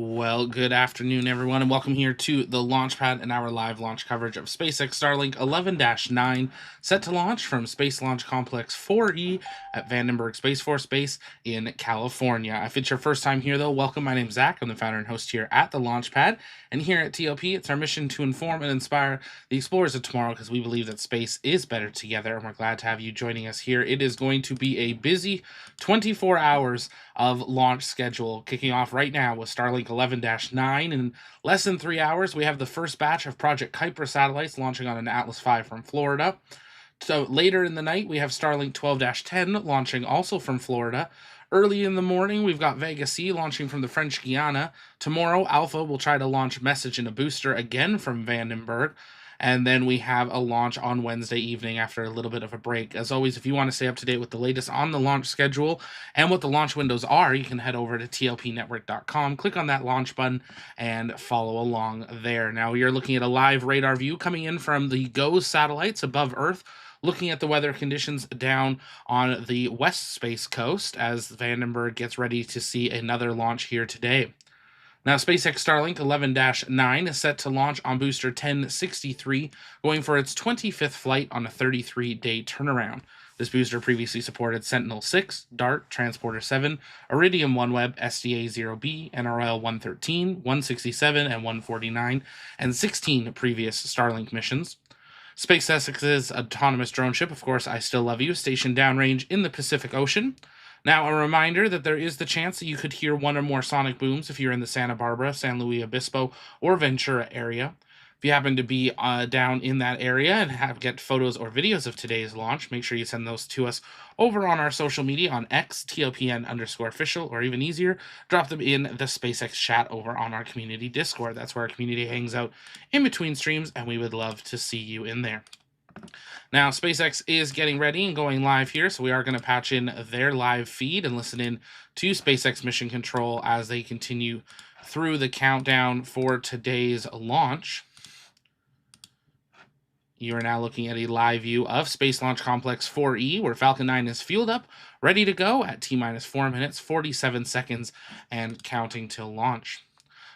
Well, good afternoon, everyone, and welcome here to the Launchpad and our live launch coverage of SpaceX Starlink 11-9, set to launch from Space Launch Complex 4E at Vandenberg Space Force Base in California. If it's your first time here, though, welcome. My name's Zach. I'm the founder and host here at the Launchpad, and here at TLP, it's our mission to inform and inspire the explorers of tomorrow because we believe that space is better together, and we're glad to have you joining us here. It is going to be a busy 24 hours of launch schedule, kicking off right now with Starlink 11-9. In less than 3 hours, we have the first batch of Project Kuiper satellites launching on an Atlas V from Florida. So later in the night, we have Starlink 12-10 launching also from Florida. Early in the morning, we've got Vega C launching from the French Guiana. Tomorrow, Alpha will try to launch Message in a booster again from Vandenberg. And then we have a launch on Wednesday evening after a little bit of a break. As always, if you want to stay up to date with the latest on the launch schedule and what the launch windows are, you can head over to tlpnetwork.com, click on that launch button, and follow along there. Now, we are looking at a live radar view coming in from the GOES satellites above Earth, looking at the weather conditions down on the west space coast as Vandenberg gets ready to see another launch here today. Now, SpaceX Starlink 11-9 is set to launch on booster 1063, going for its 25th flight on a 33-day turnaround. This booster previously supported Sentinel-6, DART, Transporter-7, Iridium OneWeb, SDA-0B, NRL-113, 167, and 149, and 16 previous Starlink missions. SpaceX's autonomous drone ship, of course, I Still Love You, stationed downrange in the Pacific Ocean. Now, a reminder that there is the chance that you could hear one or more sonic booms if you're in the Santa Barbara, San Luis Obispo, or Ventura area. If you happen to be down in that area and get photos or videos of today's launch, make sure you send those to us over on our social media on X, TLPN_official, or even easier, drop them in the SpaceX chat over on our community Discord. That's where our community hangs out in between streams, and we would love to see you in there. Now, SpaceX is getting ready and going live here, so we are going to patch in their live feed and listen in to SpaceX Mission Control as they continue through the countdown for today's launch. You are now looking at a live view of Space Launch Complex 4E, where Falcon 9 is fueled up, ready to go at T-minus 4 minutes, 47 seconds, and counting till launch.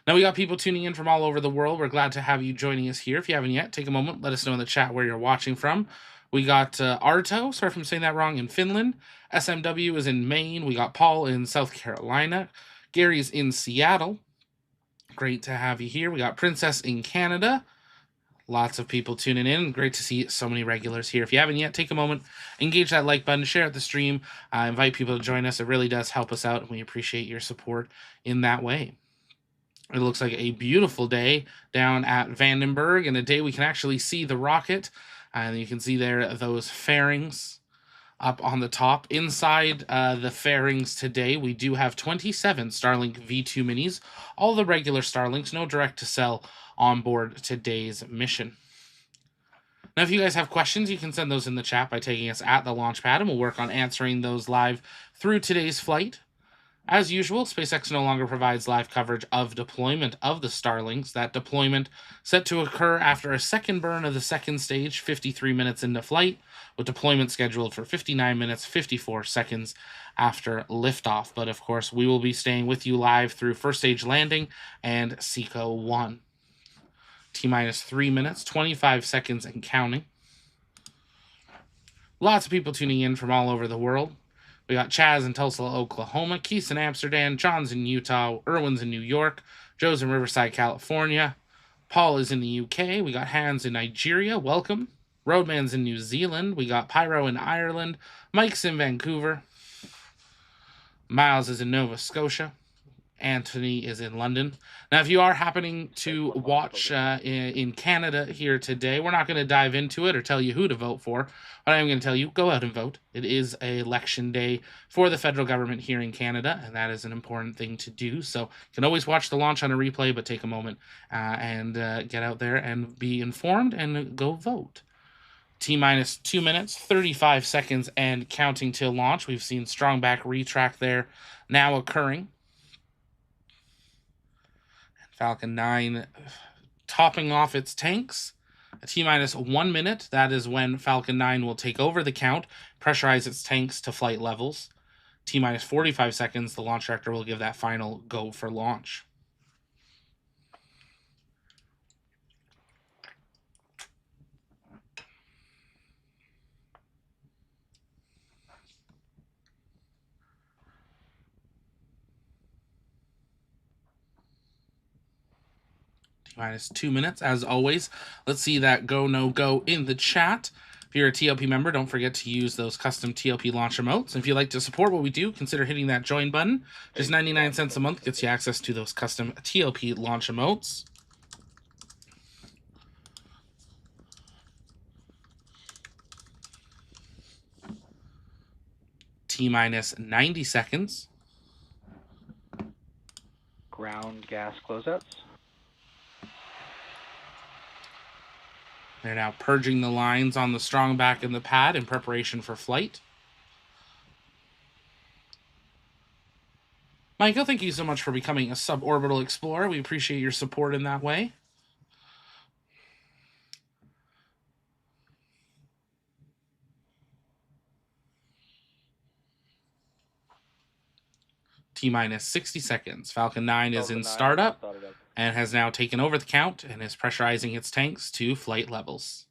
Now, we got people tuning in from all over the world. We're glad to have you joining us here. If you haven't yet, take a moment, let us know in the chat where you're watching from. We got Arto, sorry if I'm saying that wrong, in Finland. SMW is in Maine. We got Paul in South Carolina. Gary's in Seattle. Great to have you here. We got Princess in Canada. Lots of people tuning in. Great to see so many regulars here. If you haven't yet, take a moment, engage that like button, share out the stream, invite people to join us. It really does help us out, and we appreciate your support in that way. It looks like a beautiful day down at Vandenberg, and a day we can actually see the rocket. And you can see there those fairings up on the top. Inside the fairings today, we do have 27 Starlink V2 minis, all the regular Starlinks, no direct to sell on board today's mission. Now, if you guys have questions, you can send those in the chat by tagging us at the Launchpad, and we'll work on answering those live through today's flight. As usual, SpaceX no longer provides live coverage of deployment of the Starlinks. That deployment set to occur after a second burn of the second stage, 53 minutes into flight, with deployment scheduled for 59 minutes, 54 seconds after liftoff. But of course, we will be staying with you live through first stage landing and SECO 1. T-minus 3 minutes, 25 seconds and counting. Lots of people tuning in from all over the world. We got Chaz in Tulsa, Oklahoma, Keith in Amsterdam, John's in Utah, Irwin's in New York, Joe's in Riverside, California, Paul is in the UK, we got Hans in Nigeria, welcome, Roadman's in New Zealand, we got Pyro in Ireland, Mike's in Vancouver, Miles is in Nova Scotia, Anthony is in London. Now, if you are happening to watch in Canada here today, we're not going to dive into it or tell you who to vote for, but I am going to tell you, go out and vote. It is an election day for the federal government here in Canada, and that is an important thing to do. So you can always watch the launch on a replay, but take a moment and get out there and be informed and go vote. T-minus 2 minutes, 35 seconds, and counting till launch. We've seen strong back retract there now occurring. Falcon 9 topping off its tanks. A T-minus 1 minute, that is when Falcon 9 will take over the count, pressurize its tanks to flight levels. T-minus 45 seconds, the launch director will give that final go for launch. T-minus 2 minutes. As always, let's see that go, no go in the chat. If you're a TLP member, don't forget to use those custom TLP launch emotes. And if you'd like to support what we do, consider hitting that join button. Just 99 cents a month gets you access to those custom TLP launch emotes. T-minus 90 seconds. Ground gas closeouts. They're now purging the lines on the strong back in the pad in preparation for flight. Michael, thank you so much for becoming a suborbital explorer. We appreciate your support in that way. T-minus 60 seconds. Falcon 9 is in startup and has now taken over the count and is pressurizing its tanks to flight levels.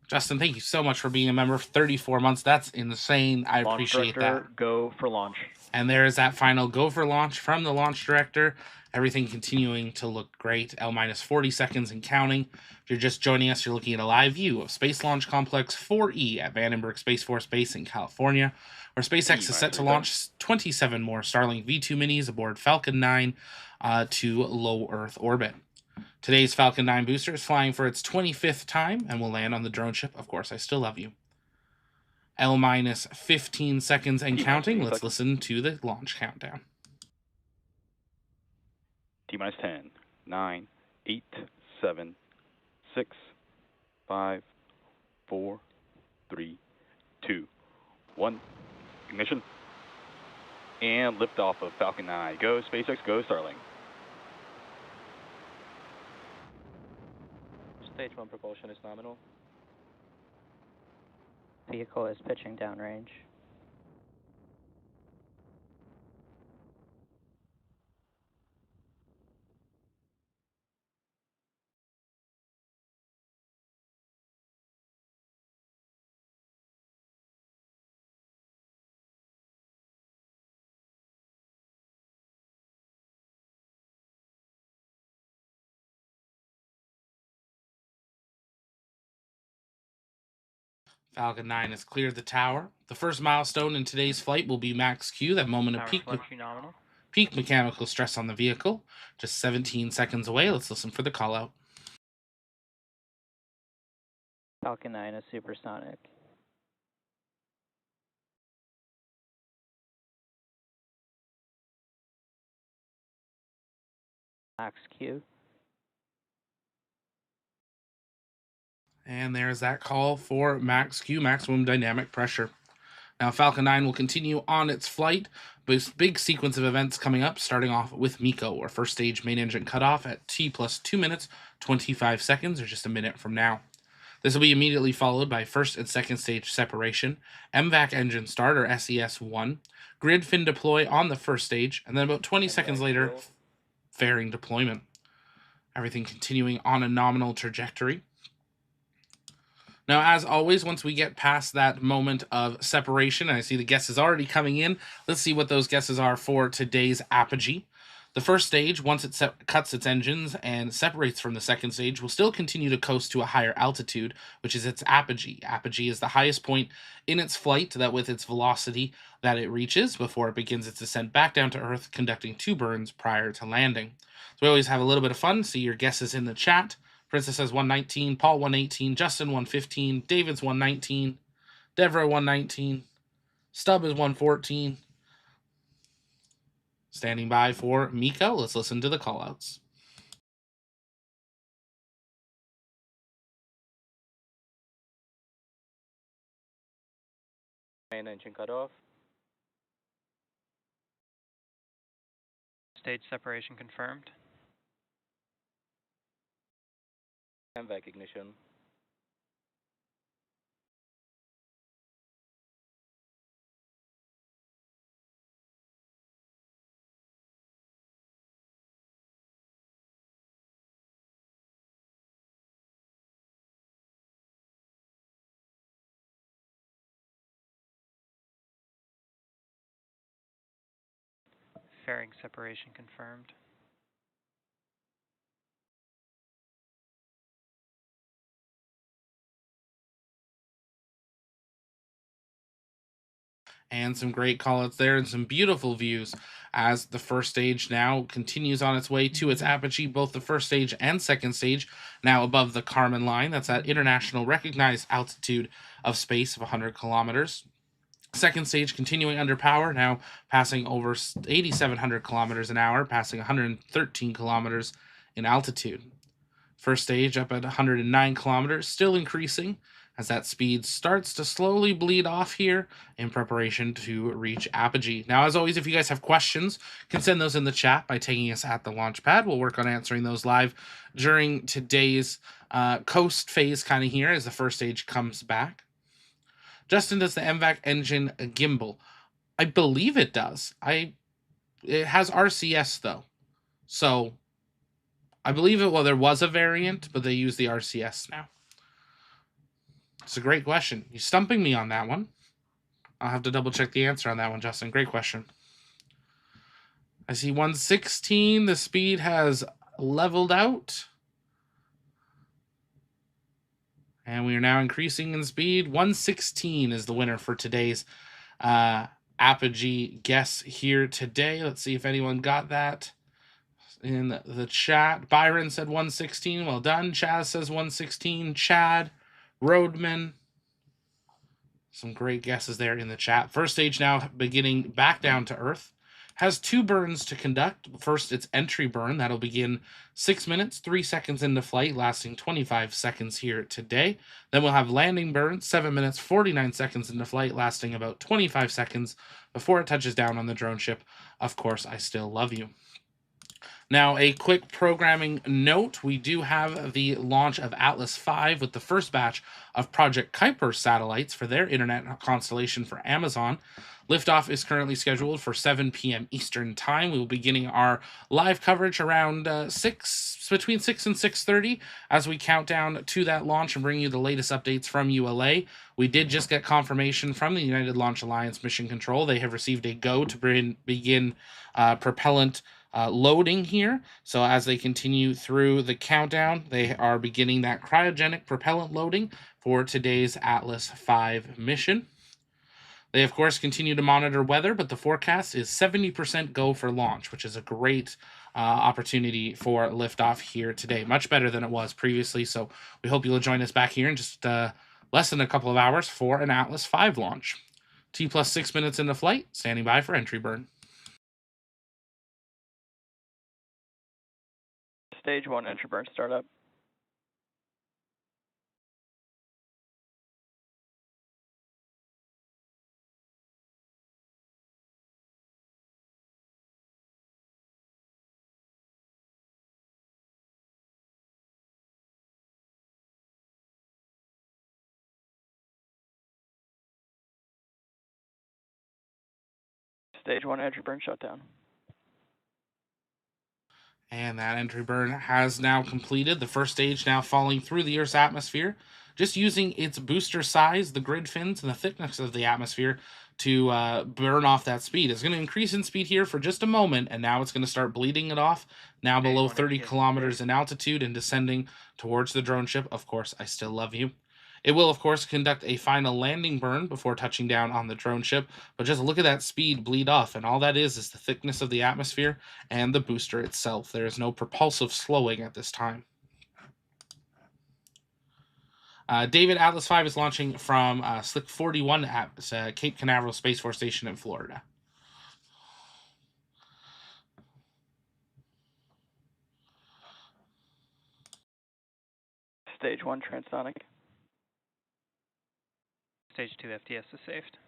Justin, thank you so much for being a member for 34 months. That's insane. I appreciate that. Go for launch. And there is that final go for launch from the launch director. Everything continuing to look great. L-minus 40 seconds and counting. If you're just joining us, you're looking at a live view of Space Launch Complex 4E at Vandenberg Space Force Base in California, where SpaceX is set to launch 27 more Starlink V2 minis aboard Falcon 9 to low Earth orbit. Today's Falcon 9 booster is flying for its 25th time and will land on the drone ship, Of Course I Still Love You. L-minus 15 seconds and counting. Let's listen to the launch countdown. T-minus 10, 9, 8, 7, 6, 5, 4, 3, 2, 1. Ignition. And liftoff of Falcon 9. Go SpaceX, go Starlink. Stage 1 propulsion is nominal. Vehicle is pitching downrange. Falcon 9 has cleared the tower. The first milestone in today's flight will be max Q, that moment of peak mechanical stress on the vehicle. Just 17 seconds away. Let's listen for the call out. Falcon 9 is supersonic. Max Q. And there's that call for max Q, maximum dynamic pressure. Now, Falcon 9 will continue on its flight, with big sequence of events coming up, starting off with MECO, or first stage main engine cutoff at T+2 minutes, 25 seconds, or just a minute from now. This will be immediately followed by first and second stage separation, MVAC engine start, or SES-1, grid fin deploy on the first stage, and then about 20 seconds later, fairing deployment. Everything continuing on a nominal trajectory. Now, as always, once we get past that moment of separation, I see the guesses already coming in. Let's see what those guesses are for today's apogee. The first stage, once it cuts its engines and separates from the second stage, will still continue to coast to a higher altitude, which is its apogee. Apogee is the highest point in its flight that with its velocity that it reaches before it begins its descent back down to Earth, conducting 2 burns prior to landing. So we always have a little bit of fun. See your guesses in the chat. Princess says 119, Paul 118, Justin 115, David's 119, Devra 119, Stub is 114. Standing by for MECO. Let's listen to the callouts. Main engine cutoff. Stage separation confirmed. MVAC ignition. Fairing separation confirmed. And some great callouts there and some beautiful views as the first stage now continues on its way to its apogee. Both the first stage and second stage now above the Kármán line. That's at international recognized altitude of space of 100 kilometers. Second stage continuing under power, now passing over 8,700 kilometers an hour, passing 113 kilometers in altitude. First stage up at 109 kilometers, still increasing as that speed starts to slowly bleed off here in preparation to reach apogee. Now, as always, if you guys have questions, you can send those in the chat by taking us at the launch pad. We'll work on answering those live during today's coast phase kind of here as the first stage comes back. Justin, does the MVAC engine gimbal? I believe it does. It has RCS though. So I believe there was a variant, but they use the RCS now. It's a great question. You're stumping me on that one. I'll have to double check the answer on that one, Justin. Great question. I see 116. The speed has leveled out. And we are now increasing in speed. 116 is the winner for today's apogee guess here today. Let's see if anyone got that in the chat. Byron said 116. Well done. Chaz says 116. Chad, Roadman. Some great guesses there in the chat. First stage now beginning back down to Earth. Has 2 burns to conduct. First, its entry burn. That'll begin 6 minutes, 3 seconds into flight, lasting 25 seconds here today. Then we'll have landing burn, 7 minutes, 49 seconds into flight, lasting about 25 seconds before it touches down on the drone ship. Of course, I still love you. Now, a quick programming note. We do have the launch of Atlas V with the first batch of Project Kuiper satellites for their internet constellation for Amazon. Liftoff is currently scheduled for 7 p.m. Eastern Time. We will be beginning our live coverage around between 6 and 6:30 as we count down to that launch and bring you the latest updates from ULA. We did just get confirmation from the United Launch Alliance Mission Control. They have received a go to begin propellant loading here. So as they continue through the countdown, they are beginning that cryogenic propellant loading for today's Atlas V mission. They, of course, continue to monitor weather, but the forecast is 70% go for launch, which is a great opportunity for liftoff here today. Much better than it was previously, so we hope you'll join us back here in just less than a couple of hours for an Atlas V launch. T plus 6 minutes into flight, standing by for entry burn. Stage 1 entry burn startup. Stage 1 entry burn shutdown. And that entry burn has now completed. The first stage now falling through the Earth's atmosphere, just using its booster size, the grid fins, and the thickness of the atmosphere to burn off that speed. It's going to increase in speed here for just a moment, and now it's going to start bleeding it off, now below 30 kilometers in altitude and descending towards the drone ship. Of course, I still love you. It will, of course, conduct a final landing burn before touching down on the drone ship, but just look at that speed bleed off, and all that is the thickness of the atmosphere and the booster itself. There is no propulsive slowing at this time. David, Atlas V is launching from Slick 41 at Cape Canaveral Space Force Station in Florida. Stage 1 transonic. Stage 2 FTS is saved.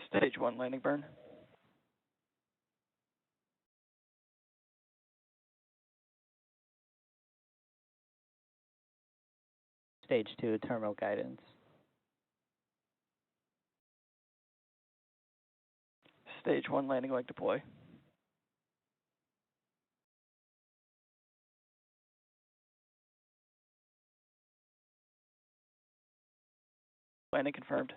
Stage 1 landing burn. Stage 2 terminal guidance. Stage 1 landing leg deploy. Landing confirmed.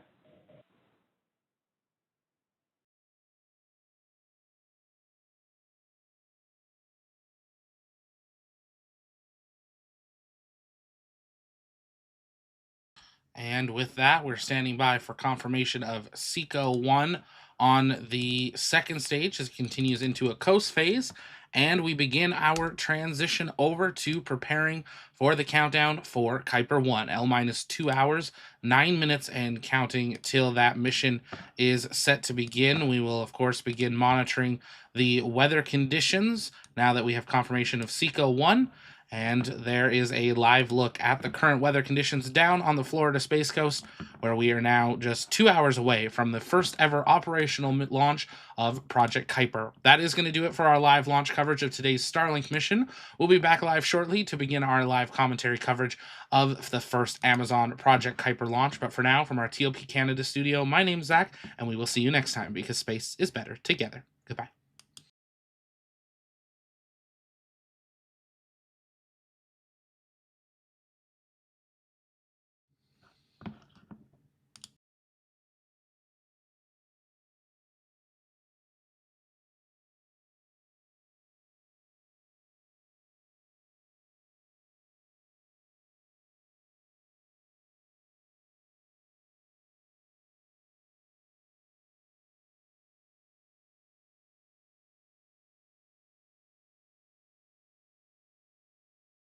And with that, we're standing by for confirmation of SECO 1 on the second stage as it continues into a coast phase. And we begin our transition over to preparing for the countdown for Kuiper 1. L-2 hours, 9 minutes, and counting till that mission is set to begin. We will, of course, begin monitoring the weather conditions now that we have confirmation of SECO 1. And there is a live look at the current weather conditions down on the Florida Space Coast, where we are now just 2 hours away from the first ever operational launch of Project Kuiper. That is going to do it for our live launch coverage of today's Starlink mission. We'll be back live shortly to begin our live commentary coverage of the first Amazon Project Kuiper launch. But for now, from our TLP Canada studio, my name's Zach, and we will see you next time because space is better together. Goodbye.